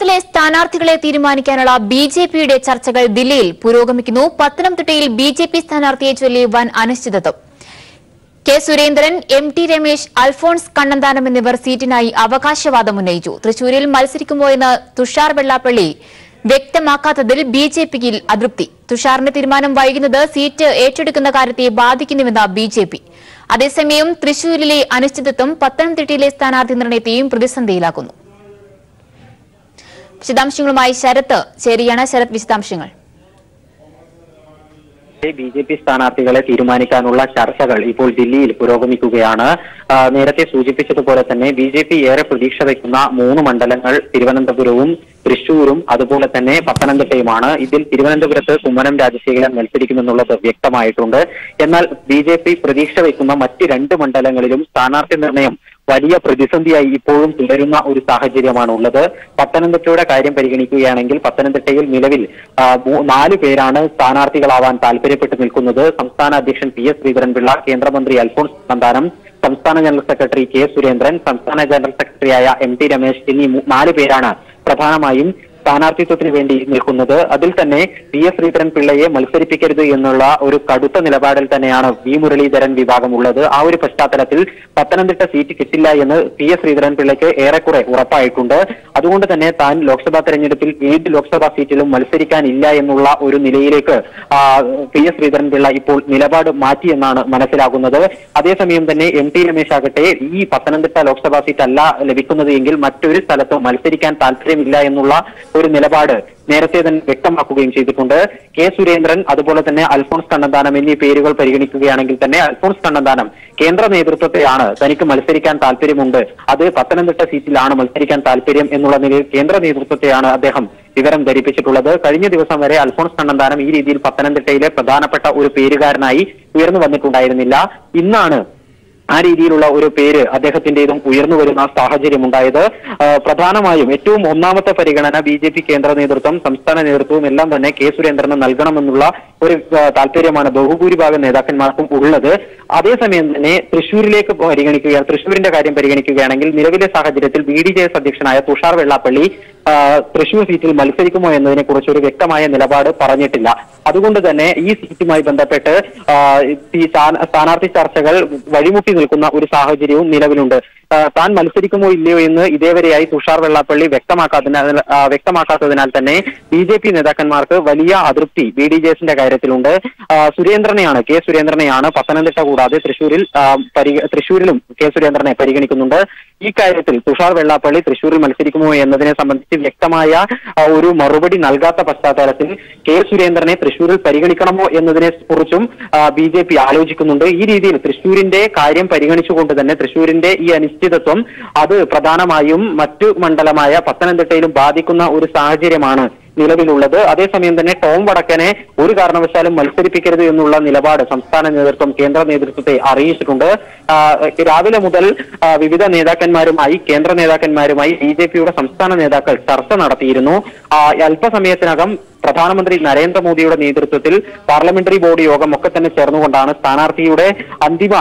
കേരളത്തിലെ സ്ഥാനാർത്ഥികളെ തീരുമാനിക്കാനുള്ള ബിജെപിയുടെ ചർച്ചകൾ ദില്ലിയിൽ പുരോഗമിക്കുന്നു. പത്തനംതിട്ടയിൽ ബിജെപി സ്ഥാനാർത്ഥിയെ ചൊല്ലി വൻ അനിശ്ചിതത്വം. കെ സുരേന്ദ്രൻ, എം.ടി. രമേശ്, അൽഫോൺസ് കണ്ണന്താനം എന്നിവർ സീറ്റിനായി അവകാശവാദം ഉന്നയിച്ചു. തൃശൂരിൽ മത്സരിക്കുമോ എന്ന് തുഷാർ വെള്ളാപ്പള്ളി വ്യക്തമാക്കാത്തതിൽ ബിജെപിയിൽ അതൃപ്തി. തുഷാറിന്റെ തീരുമാനം വൈകുന്നത് സീറ്റ് ഏറ്റെടുക്കുന്ന കാര്യത്തെ ബാധിക്കുന്നുവെന്ന് ബിജെപി. അതേസമയം തൃശൂരിലെ അനിശ്ചിതത്വം പത്തനംതിട്ടയിലെ സ്ഥാനാർത്ഥി നിർണയത്തെയും പ്രതിസന്ധിയിലാക്കുന്നു. വിശദാംശങ്ങളുമായി ശരത് ചേരുകയാണ്. ശരത്, വിശദാംശങ്ങൾ. ബിജെപി സ്ഥാനാർത്ഥികളെ തീരുമാനിക്കാനുള്ള ചർച്ചകൾ ഇപ്പോൾ ദില്ലിയിൽ പുരോഗമിക്കുകയാണ്. നേരത്തെ സൂചിപ്പിച്ചതുപോലെ തന്നെ ബിജെപി ഏറെ പ്രതീക്ഷ വയ്ക്കുന്ന 3 മണ്ഡലങ്ങൾ തിരുവനന്തപുരവും തൃശൂരും അതുപോലെ തന്നെ പത്തനംതിട്ടയുമാണ്. ഇതിൽ തിരുവനന്തപുരത്ത് കുമ്മനം രാജശേഖരൻ മത്സരിക്കുമെന്നുള്ളത് വ്യക്തമായിട്ടുണ്ട്. എന്നാൽ ബിജെപി പ്രതീക്ഷ വയ്ക്കുന്ന മറ്റ് 2 മണ്ഡലങ്ങളിലും സ്ഥാനാർത്ഥി നിർണയം വലിയ പ്രതിസന്ധിയായി ഇപ്പോഴും തുടരുന്ന ഒരു സാഹചര്യമാണ് ഉള്ളത്. പത്തനംതിട്ടയുടെ കാര്യം പരിഗണിക്കുകയാണെങ്കിൽ പത്തനംതിട്ടയിൽ നിലവിൽ 4 പേരാണ് സ്ഥാനാർത്ഥികളാവാൻ താല്പര്യപ്പെട്ടു നിൽക്കുന്നത്. സംസ്ഥാന അധ്യക്ഷൻ PS ശ്രീധരൻപിള്ള, കേന്ദ്രമന്ത്രി അൽഫോൺസ് കണ്ണന്താനം, സംസ്ഥാന ജനറൽ സെക്രട്ടറി കെ സുരേന്ദ്രൻ, സംസ്ഥാന ജനറൽ സെക്രട്ടറിയായ M.T. രമേശ് എന്നീ 4 പേരാണ് പ്രധാനമായും സ്ഥാനാർത്ഥിത്വത്തിന് വേണ്ടി നിൽക്കുന്നത്. അതിൽ തന്നെ PS ശ്രീധരൻപിള്ളയെ മത്സരിപ്പിക്കരുത് എന്നുള്ള ഒരു കടുത്ത നിലപാടിൽ തന്നെയാണ് V. മുരളീധരൻ വിഭാഗമുള്ളത്. ആ ഒരു പശ്ചാത്തലത്തിൽ പത്തനംതിട്ട സീറ്റ് കിട്ടില്ല എന്ന് PS ശ്രീധരൻപിള്ളയ്ക്ക് ഏറെക്കുറെ ഉറപ്പായിട്ടുണ്ട്. അതുകൊണ്ട് തന്നെ താൻ ലോക്സഭാ തെരഞ്ഞെടുപ്പിൽ 7 ലോക്സഭാ സീറ്റിലും മത്സരിക്കാനില്ല എന്നുള്ള ഒരു നിലയിലേക്ക് PS ശ്രീധരൻപിള്ള ഇപ്പോൾ നിലപാട് മാറ്റിയെന്നാണ് മനസ്സിലാകുന്നത്. അതേസമയം തന്നെ M.T. രമേശ് ആകട്ടെ ഈ പത്തനംതിട്ട ലോക്സഭാ സീറ്റ് അല്ല ലഭിക്കുന്നത് എങ്കിൽ മറ്റൊരു സ്ഥലത്തും മത്സരിക്കാൻ താല്പര്യമില്ല എന്നുള്ള ഒരു നിലപാട് നേരത്തെ തന്നെ വ്യക്തമാക്കുകയും ചെയ്തിട്ടുണ്ട്. കെ സുരേന്ദ്രൻ അതുപോലെ തന്നെ അൽഫോൺസ് കണ്ണന്താനം എന്നീ പേരുകൾ പരിഗണിക്കുകയാണെങ്കിൽ തന്നെ അൽഫോൺസ് കണ്ണന്താനം കേന്ദ്ര നേതൃത്വത്തെയാണ് തനിക്ക് മത്സരിക്കാൻ താല്പര്യമുണ്ട്, അത് പത്തനംതിട്ട സീറ്റിലാണ് മത്സരിക്കാൻ താല്പര്യം എന്നുള്ള നിലയിൽ കേന്ദ്ര നേതൃത്വത്തെയാണ് അദ്ദേഹം വിവരം ധരിപ്പിച്ചിട്ടുള്ളത്. കഴിഞ്ഞ ദിവസം വരെ അൽഫോൺസ് കണ്ണന്താനം ഈ രീതിയിൽ പത്തനംതിട്ടയിലെ പ്രധാനപ്പെട്ട ഒരു പേരുകാരനായി ഉയർന്നു വന്നിട്ടുണ്ടായിരുന്നില്ല. ഇന്നാണ് ആ രീതിയിലുള്ള ഒരു പേര് അദ്ദേഹത്തിന്റേതും ഉയർന്നു വരുന്ന സാഹചര്യം ഉണ്ടായത്. പ്രധാനമായും ഏറ്റവും ഒന്നാമത്തെ പരിഗണന ബിജെപി കേന്ദ്ര നേതൃത്വം, സംസ്ഥാന നേതൃത്വവും എല്ലാം തന്നെ കെ സുരേന്ദ്രന് നൽകണമെന്നുള്ള ഒരു താല്പര്യമാണ് ബഹുഭൂരിഭാഗം നേതാക്കന്മാർക്കും ഉള്ളത്. അതേസമയം തന്നെ തൃശൂരിന്റെ കാര്യം പരിഗണിക്കുകയാണെങ്കിൽ നിലവിലെ സാഹചര്യത്തിൽ BDJS അധ്യക്ഷനായ തുഷാർ വെള്ളാപ്പള്ളി തൃശൂർ സീറ്റിൽ മത്സരിക്കുമോ എന്നതിനെ കുറിച്ച് ഒരു വ്യക്തമായ നിലപാട് പറഞ്ഞിട്ടില്ല. അതുകൊണ്ട് തന്നെ ഈ സീറ്റുമായി ബന്ധപ്പെട്ട് ഈ സ്ഥാനാർത്ഥി ചർച്ചകൾ വഴിമുട്ടി നിൽക്കുന്ന ഒരു സാഹചര്യവും നിലവിലുണ്ട്. താൻ മത്സരിക്കുമോ ഇല്ലയോ എന്ന് ഇതേവരെയായി തുഷാർ വെള്ളാപ്പള്ളി വ്യക്തമാക്കാത്തതിനാൽ തന്നെ BJP നേതാക്കന്മാർക്ക് വലിയ അതൃപ്തി BDJSന്റെ കാര്യത്തിലുണ്ട്. കെ സുരേന്ദ്രനെയാണ് പത്തനംതിട്ട കൂടാതെ തൃശൂരിലും കെ സുരേന്ദ്രനെ പരിഗണിക്കുന്നുണ്ട്. ഈ കാര്യത്തിൽ തുഷാർ വെള്ളാപ്പള്ളി തൃശൂരിൽ മത്സരിക്കുമോ എന്നതിനെ സംബന്ധിച്ച് വ്യക്തമായ ഒരു മറുപടി നൽകാത്ത പശ്ചാത്തലത്തിൽ കെ സുരേന്ദ്രനെ തൃശൂരിൽ പരിഗണിക്കണമോ എന്നതിനെ കുറിച്ചും BJP ആലോചിക്കുന്നുണ്ട്. ഈ രീതിയിൽ തൃശൂരിന്റെ കാര്യം പരിഗണിച്ചുകൊണ്ട് തന്നെ തൃശൂരിന്റെ ഈ അനിശ്ചിതത്വം അത് പ്രധാനമായും മറ്റു മണ്ഡലമായ പത്തനംതിട്ടയിലും ബാധിക്കുന്ന ഒരു സാഹചര്യമാണ് നിലവിലുള്ളത്. അതേസമയം തന്നെ ടോം വടക്കനെ ഒരു കാരണവശാലും മത്സരിപ്പിക്കരുത് എന്നുള്ള നിലപാട് സംസ്ഥാന നേതൃത്വം കേന്ദ്ര നേതൃത്വത്തെ അറിയിച്ചിട്ടുണ്ട്. രാവിലെ മുതൽ വിവിധ കേന്ദ്ര നേതാക്കന്മാരുമായി BJPയുടെ സംസ്ഥാന നേതാക്കൾ ചർച്ച നടത്തിയിരുന്നു. അല്പസമയത്തിനകം പ്രധാനമന്ത്രി നരേന്ദ്രമോദിയുടെ നേതൃത്വത്തിൽ പാർലമെന്ററി ബോർഡ് യോഗം ഒക്കെ തന്നെ ചേർന്നുകൊണ്ടാണ് സ്ഥാനാർത്ഥികളുടെ അന്തിമ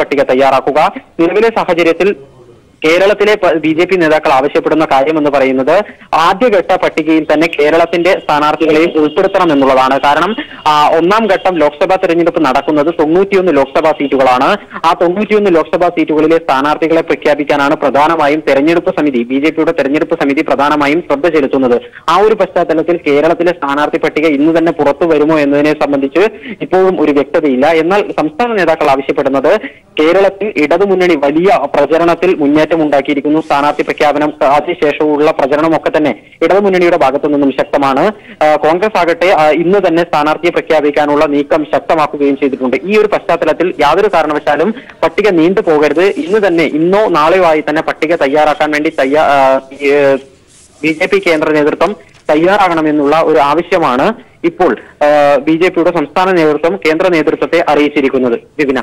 പട്ടിക തയ്യാറാക്കുക. നിലവിലെ സാഹചര്യത്തിൽ കേരളത്തിലെ BJP നേതാക്കൾ ആവശ്യപ്പെടുന്ന കാര്യം എന്ന് പറയുന്നത് ആദ്യഘട്ട പട്ടികയിൽ തന്നെ കേരളത്തിന്റെ സ്ഥാനാർത്ഥികളെയും ഉൾപ്പെടുത്തണം എന്നുള്ളതാണ്. കാരണം 1ാം ഘട്ടം ലോക്സഭാ തെരഞ്ഞെടുപ്പ് നടക്കുന്നത് 91 ലോക്സഭാ സീറ്റുകളാണ്. ആ 91 ലോക്സഭാ സീറ്റുകളിലെ സ്ഥാനാർത്ഥികളെ പ്രഖ്യാപിക്കാനാണ് പ്രധാനമായും BJPയുടെ തെരഞ്ഞെടുപ്പ് സമിതി പ്രധാനമായും ശ്രദ്ധ ചെലുത്തുന്നത്. ആ ഒരു പശ്ചാത്തലത്തിൽ കേരളത്തിലെ സ്ഥാനാർത്ഥി പട്ടിക ഇന്ന് തന്നെ പുറത്തു വരുമോ എന്നതിനെ സംബന്ധിച്ച് ഇപ്പോഴും ഒരു വ്യക്തതയില്ല. എന്നാൽ സംസ്ഥാന നേതാക്കൾ ആവശ്യപ്പെടുന്നത് കേരളത്തിൽ ഇടതുമുന്നണി വലിയ പ്രചരണത്തിൽ ഉണ്ടാക്കിയിരിക്കുന്നു. സ്ഥാനാർത്ഥി പ്രഖ്യാപനം അതിനുശേഷമുള്ള പ്രചരണമൊക്കെ തന്നെ ഇടതുമുന്നണിയുടെ ഭാഗത്തു നിന്നും ശക്തമാണ്. കോൺഗ്രസ് ആകട്ടെ ഇന്ന് തന്നെ സ്ഥാനാർത്ഥിയെ പ്രഖ്യാപിക്കാനുള്ള നീക്കം ശക്തമാക്കുകയും ചെയ്തിട്ടുണ്ട്. ഈ ഒരു പശ്ചാത്തലത്തിൽ യാതൊരു കാരണവശാലും പട്ടിക നീണ്ടു പോകരുത്, ഇന്നോ നാളെയോ ആയി തന്നെ പട്ടിക തയ്യാറാക്കാൻ വേണ്ടി BJP കേന്ദ്ര നേതൃത്വം തയ്യാറാകണമെന്നുള്ള ഒരു ആവശ്യമാണ് ഇപ്പോൾ BJPയുടെ സംസ്ഥാന നേതൃത്വം കേന്ദ്ര നേതൃത്വത്തെ അറിയിച്ചിരിക്കുന്നത്. വിപിന.